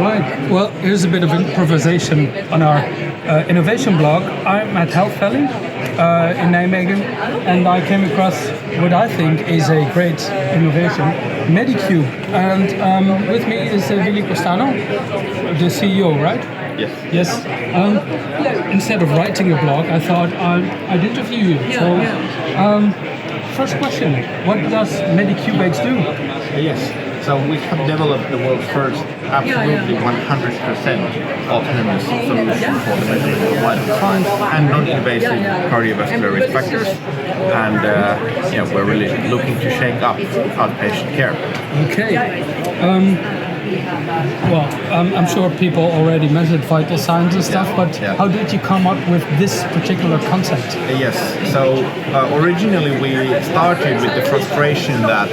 right. Well, here's a bit of improvisation on our innovation blog. I'm at Health Valley in Nijmegen, and I came across what I think is a great innovation, Medicube. And with me is Vili Kostamo, the CEO, right? Yes. Yes. Instead of writing a blog, I thought I'd interview you. First question, what does Medicubix do? Yes. So we have developed the world's first absolutely 100% autonomous solution for the measurement of vital signs and non-invasive cardiovascular risk factors. And we're really looking to shake up outpatient care. Okay. I'm sure people already measured vital signs and stuff, but how did you come up with this particular concept? Yes, so originally we started with the frustration that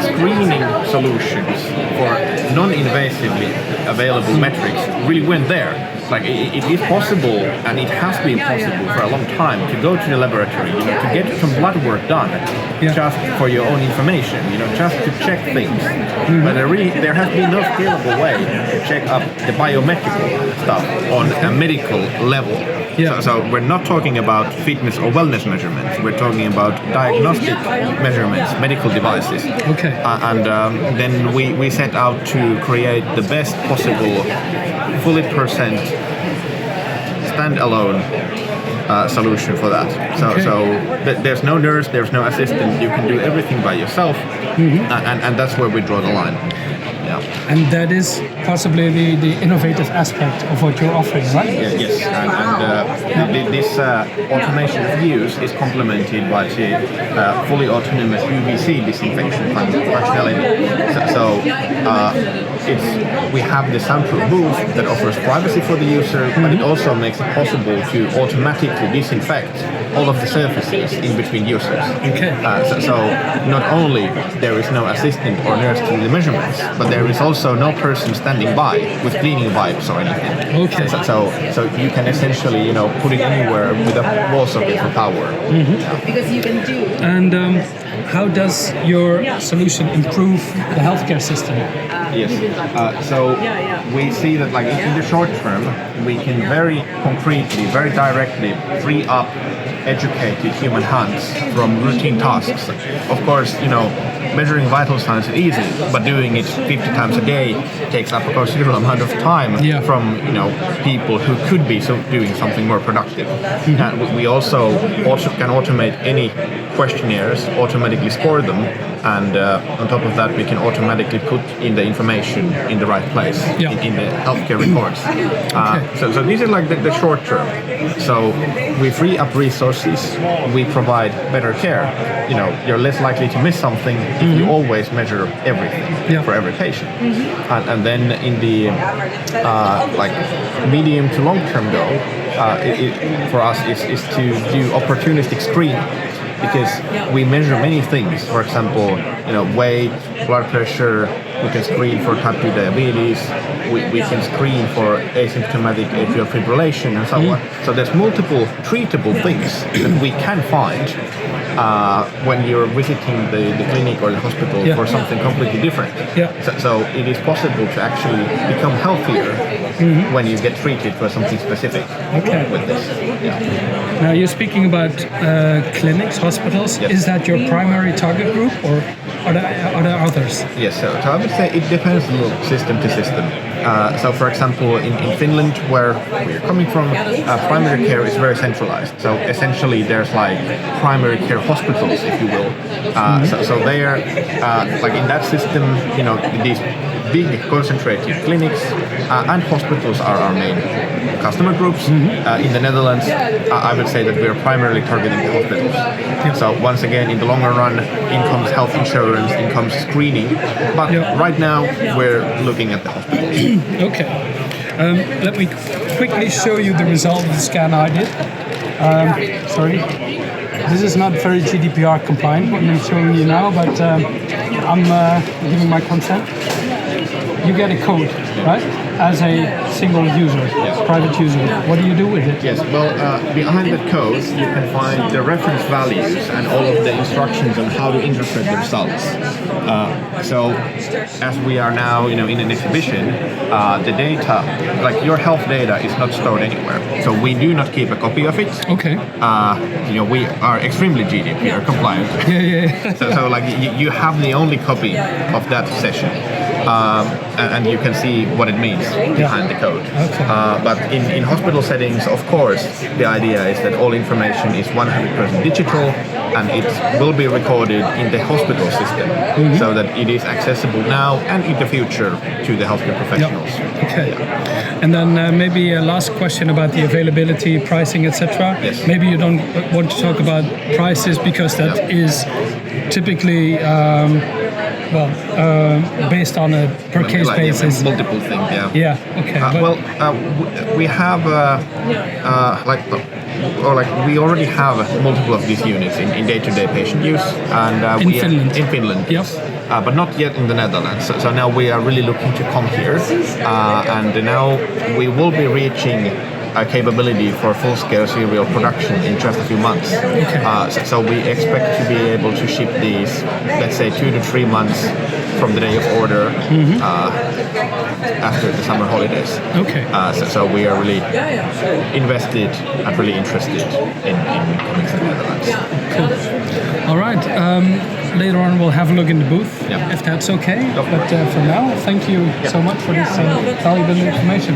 screening solutions for non-invasively available metrics really weren't there. Like it is possible, and it has been possible for a long time, to go to the laboratory, to get some blood work done, just for your own information, just to check things. But there has been no scalable way to check up the biometrical stuff on a medical level. So we're not talking about fitness or wellness measurements. We're talking about diagnostic measurements, medical devices. Okay. Then we set out to create the best possible, fully percent standalone solution for that. So there's no nurse, there's no assistant. You can do everything by yourself, and that's where we draw the line. Yeah. And that is possibly the innovative aspect of what you're offering, right? Yes, and this automation of use is complemented by the fully autonomous UVC disinfection functionality. We have the soundproof booth that offers privacy for the user, but it also makes it possible to automatically disinfect all of the surfaces in between users. Okay. So not only there is no assistant or nurse to the measurements, but there is also no person standing by with cleaning wipes or anything. Okay. So you can essentially, put it anywhere with a wall socket for power. Because you can do. And how does your solution improve the healthcare system? Yes. So we see that, like in the short term, we can very concretely, very directly free up educated human hands from routine tasks. Of course, measuring vital signs is easy, but doing it 50 times a day takes up a considerable amount of time from people who could be doing something more productive. And we also can automate any questionnaires, automatically score them, and on top of that, we can automatically put in the information in the right place in the healthcare records. So these are like the short term. So we free up resources, we provide better care. You're less likely to miss something if you always measure everything for every patient. And then in the medium to long term goal, for us is to do opportunistic screening. Because we measure many things, for example, weight, blood pressure, we can screen for type 2 diabetes, we can screen for asymptomatic atrial fibrillation and so on. So there's multiple treatable things that we can find when you're visiting the clinic or the hospital for something completely different. So it is possible to actually become healthier when you get treated for something specific with this. Now you're speaking about clinics, hospitals. Yes. Is that your primary target group, or are there others? Yes, so I would say it depends a little system to system. So for example, in Finland, where we're coming from, primary care is very centralized. So essentially there's like primary care hospitals, if you will. So they are, like in that system, these big concentrated clinics and hospitals are our main customer groups. In the Netherlands, I would say that we are primarily targeting the hospitals. So once again, in the longer run, in comes health insurance, in comes screening. But right now, we're looking at the hospitals. Okay. Let me quickly show you the result of the scan I did. Sorry. This is not very GDPR compliant what I'm showing you now, but I'm giving my consent. you get a code, right? As a single user, private user. What do you do with it? Yes, well, behind that code, you can find the reference values and all of the instructions on how to interpret the results. So, as we are now, in an exhibition, the data, like your health data, is not stored anywhere. So we do not keep a copy of it. Okay. We are extremely GDPR compliant. Yeah. So like you have the only copy of that session. And you can see what it means behind the code. Okay. But in hospital settings, of course, the idea is that all information is 100% digital, and it will be recorded in the hospital system, so that it is accessible now and in the future to the healthcare professionals. Yep. Okay. And then maybe a last question about the availability, pricing, etc. Yes. Maybe you don't want to talk about prices because that is typically based on a per case basis. Multiple things. Yeah. Okay. We have we already have multiple of these units in day-to-day patient use, and in Finland. In Finland, yes. But not yet in the Netherlands. So now we are really looking to come here, and now we will be reaching a capability for full-scale serial production in just a few months. Okay. So we expect to be able to ship these, let's say, 2 to 3 months from the day of order after the summer holidays. Okay. So we are really invested and really interested in coming to the Netherlands. Cool. All right. Later on, we'll have a look in the booth, if that's okay. But for now, thank you so much for this valuable information.